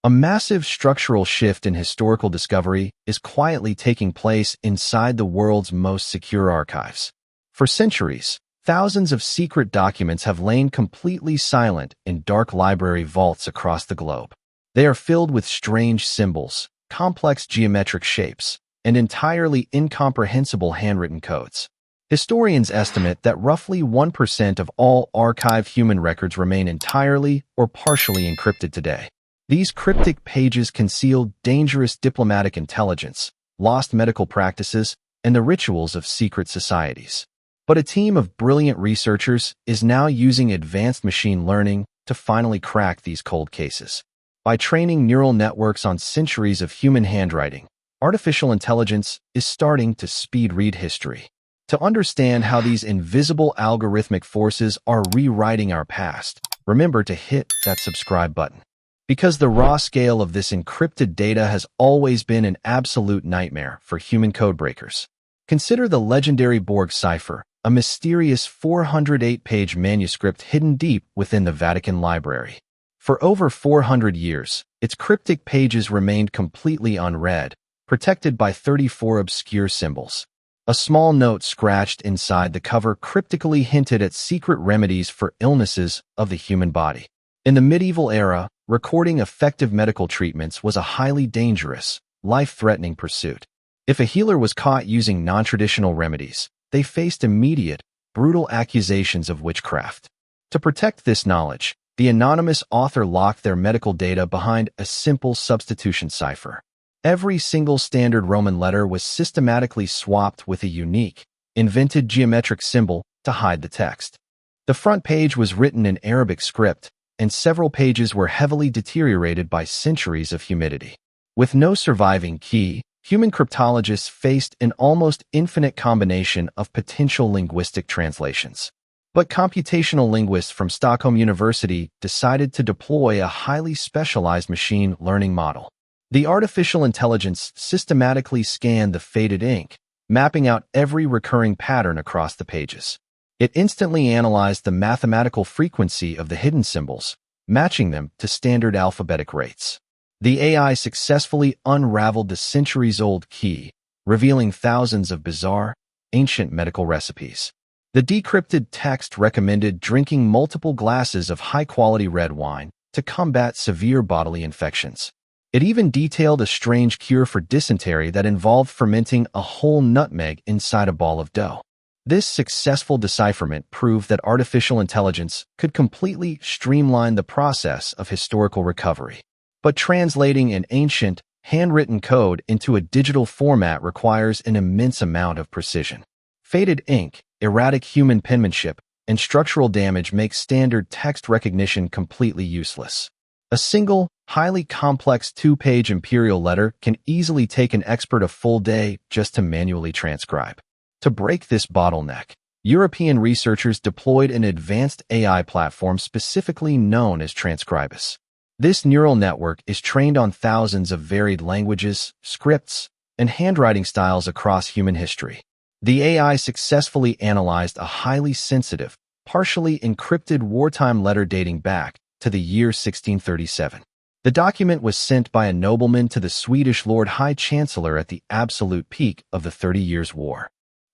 A massive structural shift in historical discovery is quietly taking place inside the world's most secure archives. For centuries, thousands of secret documents have lain completely silent in dark library vaults across the globe. They are filled with strange symbols, complex geometric shapes, and entirely incomprehensible handwritten codes. Historians estimate that roughly 1% of all archived human records remain entirely or partially encrypted today. These cryptic pages conceal dangerous diplomatic intelligence, lost medical practices, and the rituals of secret societies. But a team of brilliant researchers is now using advanced machine learning to finally crack these cold cases. By training neural networks on centuries of human handwriting, artificial intelligence is starting to speed-read history. To understand how these invisible algorithmic forces are rewriting our past, remember to hit that subscribe button. Because the raw scale of this encrypted data has always been an absolute nightmare for human codebreakers. Consider the legendary Borg Cipher, a mysterious 408-page manuscript hidden deep within the Vatican library. For over 400 years, its cryptic pages remained completely unread, protected by 34 obscure symbols. A small note scratched inside the cover cryptically hinted at secret remedies for illnesses of the human body. In the medieval era, recording effective medical treatments was a highly dangerous, life-threatening pursuit. If a healer was caught using non-traditional remedies, they faced immediate, brutal accusations of witchcraft. To protect this knowledge, the anonymous author locked their medical data behind a simple substitution cipher. Every single standard Roman letter was systematically swapped with a unique, invented geometric symbol to hide the text. The front page was written in Arabic script, and several pages were heavily deteriorated by centuries of humidity. With no surviving key, human cryptologists faced an almost infinite combination of potential linguistic translations. But computational linguists from Stockholm University decided to deploy a highly specialized machine learning model. The artificial intelligence systematically scanned the faded ink, mapping out every recurring pattern across the pages. It instantly analyzed the mathematical frequency of the hidden symbols, matching them to standard alphabetic rates. The AI successfully unraveled the centuries-old key, revealing thousands of bizarre, ancient medical recipes. The decrypted text recommended drinking multiple glasses of high-quality red wine to combat severe bodily infections. It even detailed a strange cure for dysentery that involved fermenting a whole nutmeg inside a ball of dough. This successful decipherment proved that artificial intelligence could completely streamline the process of historical recovery. But translating an ancient, handwritten code into a digital format requires an immense amount of precision. Faded ink, erratic human penmanship, and structural damage make standard text recognition completely useless. A single, highly complex two-page imperial letter can easily take an expert a full day just to manually transcribe. To break this bottleneck, European researchers deployed an advanced AI platform specifically known as Transcribus. This neural network is trained on thousands of varied languages, scripts, and handwriting styles across human history. The AI successfully analyzed a highly sensitive, partially encrypted wartime letter dating back to the year 1637. The document was sent by a nobleman to the Swedish Lord High Chancellor at the absolute peak of the 30 Years' War.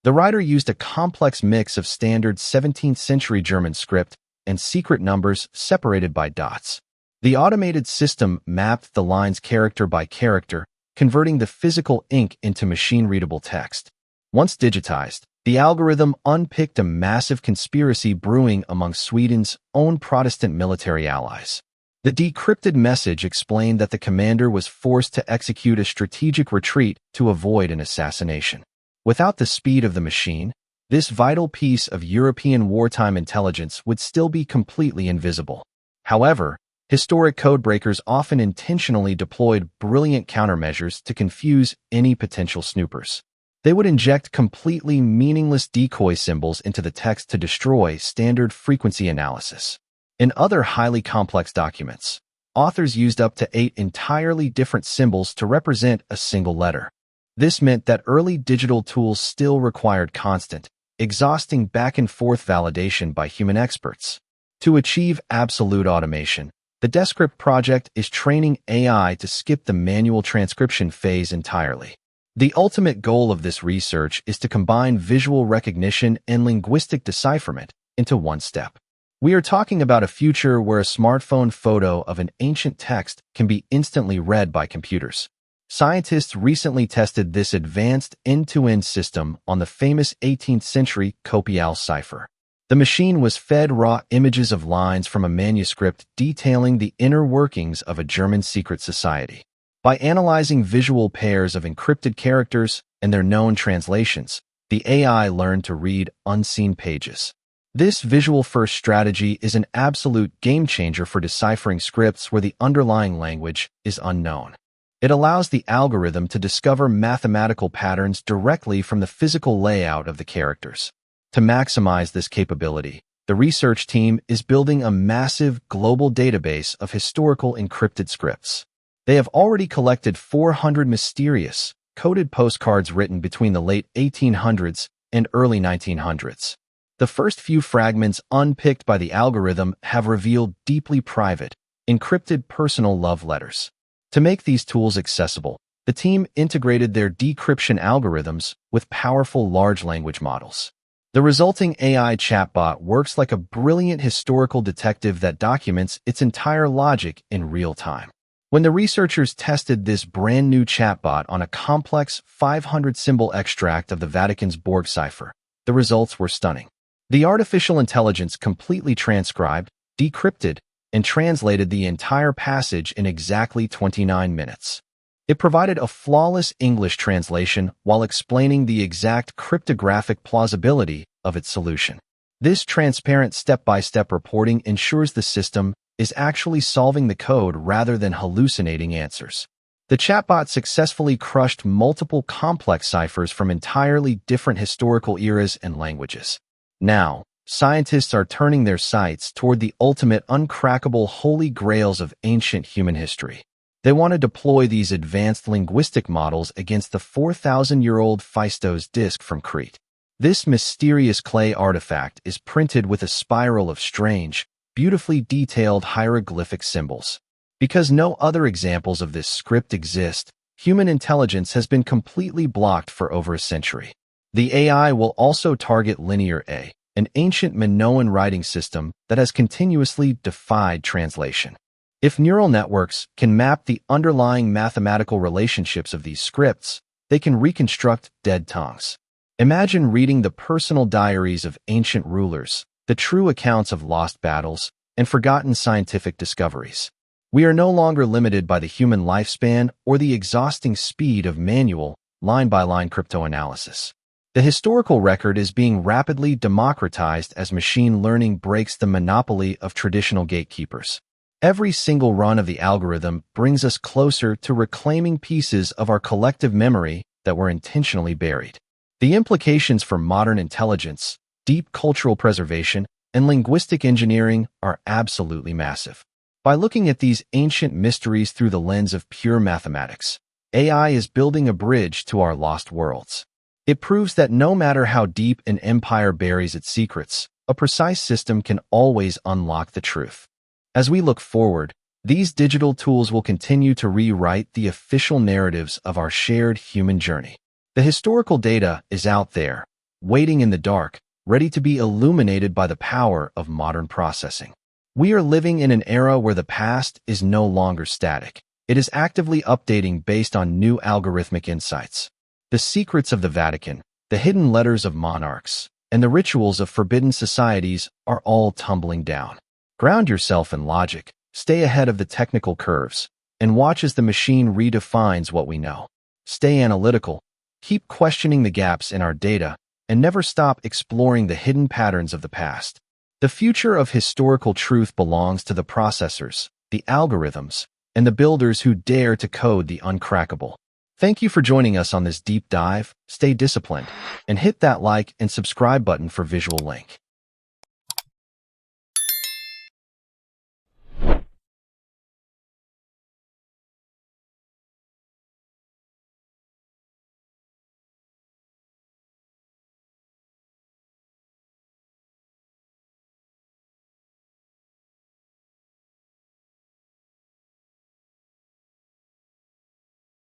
The writer used a complex mix of standard 17th-century German script and secret numbers separated by dots. The automated system mapped the lines character by character, converting the physical ink into machine-readable text. Once digitized, the algorithm unpicked a massive conspiracy brewing among Sweden's own Protestant military allies. The decrypted message explained that the commander was forced to execute a strategic retreat to avoid an assassination. Without the speed of the machine, this vital piece of European wartime intelligence would still be completely invisible. However, historic codebreakers often intentionally deployed brilliant countermeasures to confuse any potential snoopers. They would inject completely meaningless decoy symbols into the text to destroy standard frequency analysis. In other highly complex documents, authors used up to 8 entirely different symbols to represent a single letter. This meant that early digital tools still required constant, exhausting back-and-forth validation by human experts. To achieve absolute automation, The Descript project is training AI to skip the manual transcription phase entirely. The ultimate goal of this research is to combine visual recognition and linguistic decipherment into one step. We are talking about a future where a smartphone photo of an ancient text can be instantly read by computers. Scientists recently tested this advanced end-to-end system on the famous 18th century Cipher. The machine was fed raw images of lines from a manuscript detailing the inner workings of a German secret society. By analyzing visual pairs of encrypted characters and their known translations, the AI learned to read unseen pages. This visual-first strategy is an absolute game-changer for deciphering scripts where the underlying language is unknown. It allows the algorithm to discover mathematical patterns directly from the physical layout of the characters. To maximize this capability, the research team is building a massive global database of historical encrypted scripts. They have already collected 400 mysterious, coded postcards written between the late 1800s and early 1900s. The first few fragments unpicked by the algorithm have revealed deeply private, encrypted personal love letters. To make these tools accessible, the team integrated their decryption algorithms with powerful large language models. The resulting AI chatbot works like a brilliant historical detective that documents its entire logic in real time. When the researchers tested this brand new chatbot on a complex 500-symbol extract of the Vatican's Cipher, the results were stunning. The artificial intelligence completely transcribed, decrypted, and translated the entire passage in exactly 29 minutes. It provided a flawless English translation while explaining the exact cryptographic plausibility of its solution. This transparent step-by-step reporting ensures the system is actually solving the code rather than hallucinating answers. The chatbot successfully crushed multiple complex ciphers from entirely different historical eras and languages. Now, scientists are turning their sights toward the ultimate uncrackable holy grails of ancient human history. They want to deploy these advanced linguistic models against the 4,000-year-old Phaistos disk from Crete. This mysterious clay artifact is printed with a spiral of strange, beautifully detailed hieroglyphic symbols. Because no other examples of this script exist, human intelligence has been completely blocked for over a century. The AI will also target Linear A, an ancient Minoan writing system that has continuously defied translation. If neural networks can map the underlying mathematical relationships of these scripts, they can reconstruct dead tongues. Imagine reading the personal diaries of ancient rulers, the true accounts of lost battles, and forgotten scientific discoveries. We are no longer limited by the human lifespan or the exhausting speed of manual, line-by-line cryptoanalysis. The historical record is being rapidly democratized as machine learning breaks the monopoly of traditional gatekeepers. Every single run of the algorithm brings us closer to reclaiming pieces of our collective memory that were intentionally buried. The implications for modern intelligence, deep cultural preservation, and linguistic engineering are absolutely massive. By looking at these ancient mysteries through the lens of pure mathematics, AI is building a bridge to our lost worlds. It proves that no matter how deep an empire buries its secrets, a precise system can always unlock the truth. As we look forward, these digital tools will continue to rewrite the official narratives of our shared human journey. The historical data is out there, waiting in the dark, ready to be illuminated by the power of modern processing. We are living in an era where the past is no longer static. It is actively updating based on new algorithmic insights. The secrets of the Vatican, the hidden letters of monarchs, and the rituals of forbidden societies are all tumbling down. Ground yourself in logic, stay ahead of the technical curves, and watch as the machine redefines what we know. Stay analytical, keep questioning the gaps in our data, and never stop exploring the hidden patterns of the past. The future of historical truth belongs to the processors, the algorithms, and the builders who dare to code the uncrackable. Thank you for joining us on this deep dive. Stay disciplined, and hit that like and subscribe button for visual link.